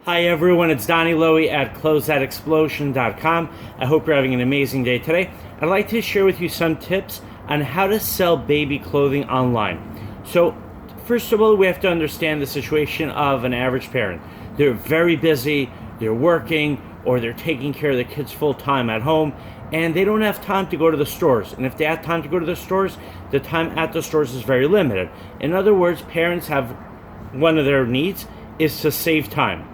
Hi everyone, it's Donnie Lowy at Closeoutexplosion.com. I hope you're having an amazing day today. I'd like to share with you some tips on how to sell baby clothing online. So, first of all, we have to understand the situation of an average parent. They're very busy, they're working, or they're taking care of the kids full time at home, and they don't have time to go to the stores. And if they have time to go to the stores, the time at the stores is very limited. In other words, parents have one of their needs is to save time,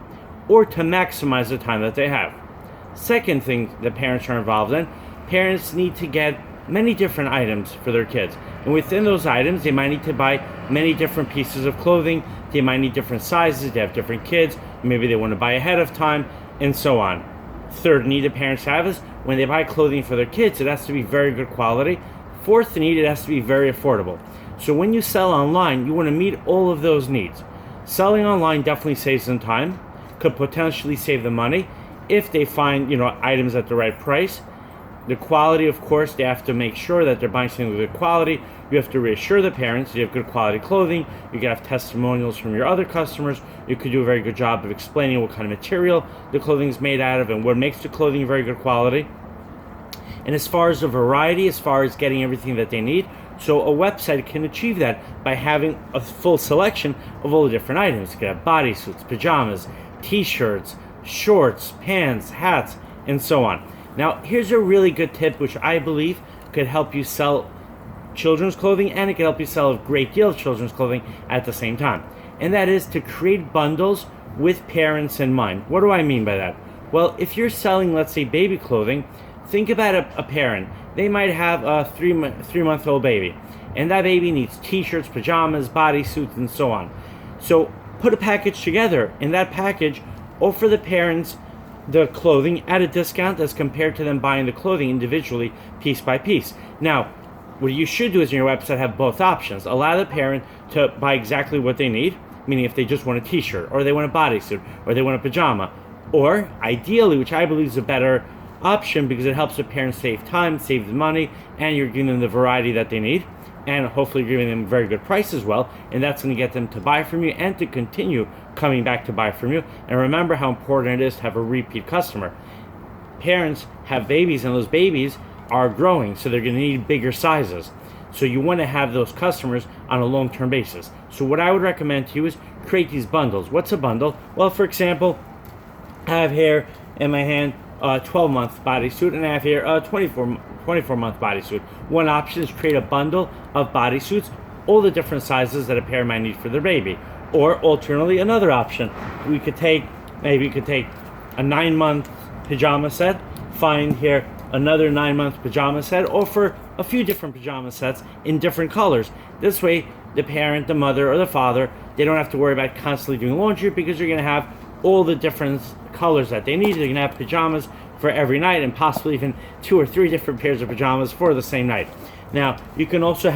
or to maximize the time that they have. Second thing that parents are involved in, parents need to get many different items for their kids. And within those items, they might need to buy many different pieces of clothing. They might need different sizes. They have different kids. Maybe they want to buy ahead of time, and so on. Third need that parents have is when they buy clothing for their kids, it has to be very good quality. Fourth need, it has to be very affordable. So when you sell online, you want to meet all of those needs. Selling online definitely saves them time, could potentially save them money if they find items at the right price. The quality, of course, they have to make sure that they're buying something with good quality. You have to reassure the parents you have good quality clothing. You can have testimonials from your other customers. You could do a very good job of explaining what kind of material the clothing is made out of and what makes the clothing very good quality. And as far as the variety, as far as getting everything that they need, so a website can achieve that by having a full selection of all the different items. You can have bodysuits, pajamas, t-shirts, shorts, pants, hats, and so on. Now, here's a really good tip which I believe could help you sell children's clothing, and it can help you sell a great deal of children's clothing at the same time. And that is to create bundles with parents in mind. What do I mean by that? Well, if you're selling, let's say, baby clothing, think about a parent. They might have a three-month-old baby, and that baby needs t-shirts, pajamas, bodysuits, and so on. So put a package together. In that package, offer the parents the clothing at a discount as compared to them buying the clothing individually, piece by piece. Now, what you should do is in your website have both options. Allow the parent to buy exactly what they need, meaning if they just want a t-shirt, or they want a bodysuit, or they want a pajama. Or, ideally, which I believe is a better option because it helps the parents save time, save the money, and you're giving them the variety that they need, and hopefully giving them a very good price as well, and that's going to get them to buy from you and to continue coming back to buy from you. And remember how important it is to have a repeat customer. Parents have babies, and those babies are growing, so they're going to need bigger sizes. So you want to have those customers on a long-term basis. So what I would recommend to you is create these bundles. What's a bundle? Well, for example, I have here in my hand a 12-month bodysuit, and I have here a 24-month bodysuit. One option is create a bundle of bodysuits, all the different sizes that a parent might need for their baby. Or alternately, another option, maybe you could take a 9-month pajama set, find here another 9-month pajama set, offer a few different pajama sets in different colors. This way, the parent, the mother, or the father, they don't have to worry about constantly doing laundry because you're going to have all the different colors that they need. They're going to have pajamas for every night, and possibly even 2 or 3 different pairs of pajamas for the same night. Now, you can also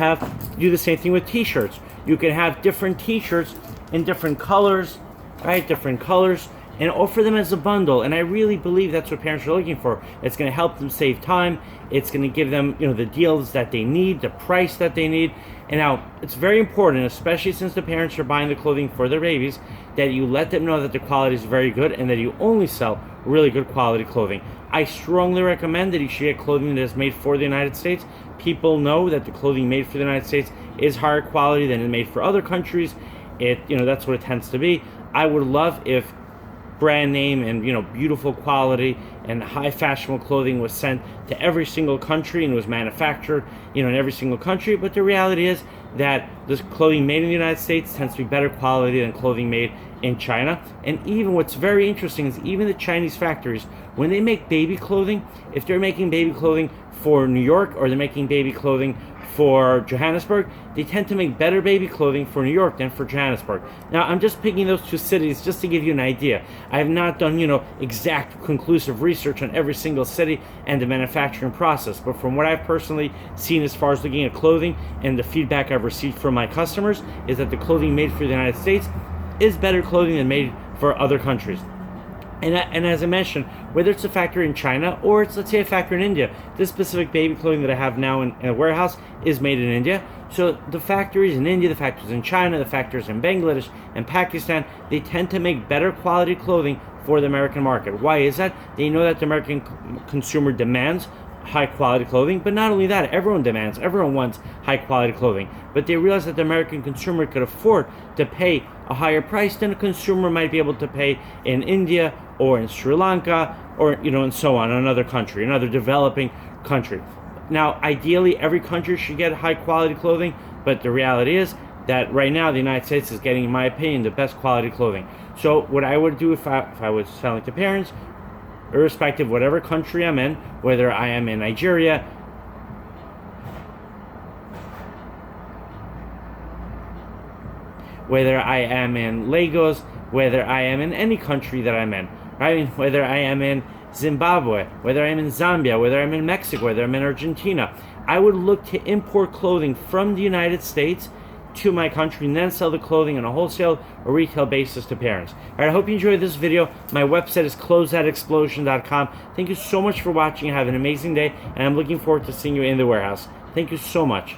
do the same thing with t-shirts. You can have different t-shirts in different colors, right? Different colors, and offer them as a bundle. And I really believe that's what parents are looking for. It's going to help them save time. It's going to give them, the deals that they need, the price that they need. And now, it's very important, especially since the parents are buying the clothing for their babies, that you let them know that the quality is very good and that you only sell really good quality clothing. I strongly recommend that you should get clothing that is made for the United States. People know that the clothing made for the United States is higher quality than is made for other countries. That's what it tends to be. I would love if brand name and beautiful quality and high fashionable clothing was sent to every single country and was manufactured in every single country. But the reality is that this clothing made in the United States tends to be better quality than clothing made in China. And even what's very interesting is even the Chinese factories, when they make baby clothing, if they're making baby clothing for New York or they're making baby clothing for Johannesburg, they tend to make better baby clothing for New York than for Johannesburg. Now, I'm just picking those 2 cities just to give you an idea. I have not done, exact conclusive research on every single city and the manufacturing process, but from what I've personally seen as far as looking at clothing and the feedback I've received from my customers is that the clothing made for the United States is better clothing than made for other countries. And as I mentioned, whether it's a factory in China or it's, let's say, a factory in India, this specific baby clothing that I have now in a warehouse is made in India. So the factories in India, the factories in China, the factories in Bangladesh and Pakistan, they tend to make better quality clothing for the American market. Why is that? They know that the American consumer demands high quality clothing, but not only that, everyone wants high quality clothing, but they realize that the American consumer could afford to pay a higher price than a consumer might be able to pay in India or in Sri Lanka or, and so on, another country, another developing country. Now, ideally, every country should get high quality clothing, but the reality is that right now the United States is getting, in my opinion, the best quality clothing. So what I would do if I was selling to parents, irrespective of whatever country I'm in, whether I am in Nigeria, whether I am in Lagos, whether I am in any country that I'm in, right? Whether I am in Zimbabwe, whether I'm in Zambia, whether I'm in Mexico, whether I'm in Argentina, I would look to import clothing from the United States to my country and then sell the clothing on a wholesale or retail basis to parents. All right, I hope you enjoyed this video. My website is closeoutexplosion.com. Thank you so much for watching. Have an amazing day, and I'm looking forward to seeing you in the warehouse. Thank you so much.